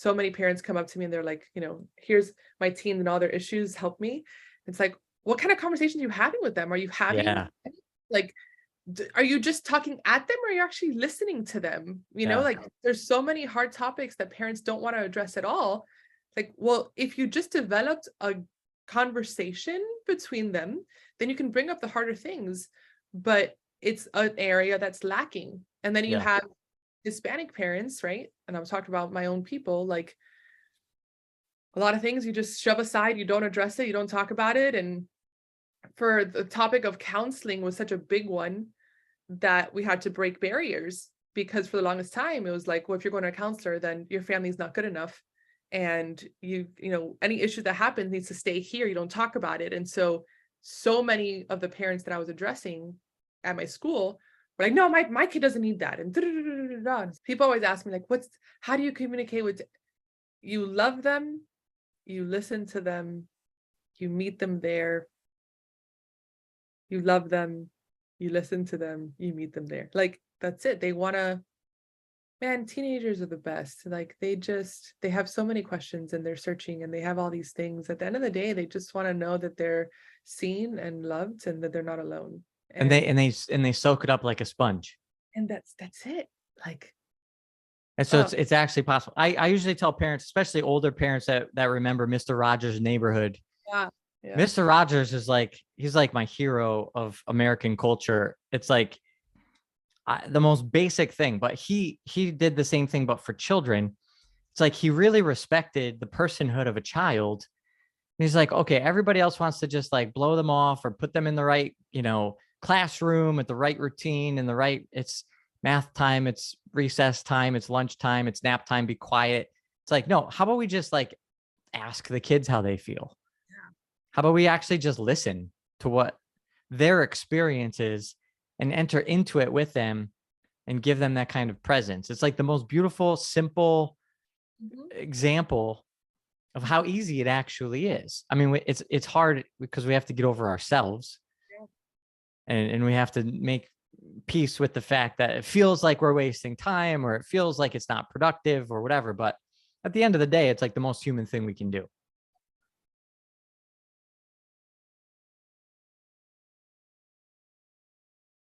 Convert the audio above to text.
so many parents come up to me and they're like, here's my teen and all their issues, help me. It's like, what kind of conversations are you having with them? Are you having Yeah. like, are you just talking at them, or are you actually listening to them? Yeah. Like, there's so many hard topics that parents don't want to address at all. Like, well, if you just developed a conversation between them, then you can bring up the harder things, but it's an area that's lacking. And then you Yeah. have Hispanic parents, right? And I was talking about my own people, like a lot of things you just shove aside, you don't address it, you don't talk about it. And for the topic of counseling was such a big one that we had to break barriers, because for the longest time it was like, well, if you're going to a counselor, then your family's not good enough, and any issue that happens needs to stay here, you don't talk about it. And so many of the parents that I was addressing at my school were like, no, my kid doesn't need that. And people always ask me, like, how do you communicate with, you love them, you listen to them, you meet them there, you love them, you listen to them, you meet them there. Like, that's it. They want to, man, teenagers are the best. Like, they have so many questions and they're searching and they have all these things. At the end of the day, they just want to know that they're seen and loved and that they're not alone. And they soak it up like a sponge. And that's it. Like, and so it's actually possible. I usually tell parents, especially older parents that remember Mr. Rogers' Neighborhood. Yeah. Mr. Rogers is like, he's like my hero of American culture. It's like the most basic thing, but he did the same thing, but for children. It's like he really respected the personhood of a child. And he's like, okay, everybody else wants to just like blow them off or put them in the right, classroom at the right routine and it's math time, it's recess time, it's lunch time, it's nap time, be quiet. It's like, no, how about we just like ask the kids how they feel? Yeah. How about we actually just listen to what their experience is and enter into it with them and give them that kind of presence? It's like the most beautiful, simple example of how easy it actually is. I mean, it's hard because we have to get over ourselves, and we have to make peace with the fact that it feels like we're wasting time or it feels like it's not productive or whatever. But at the end of the day, it's like the most human thing we can do.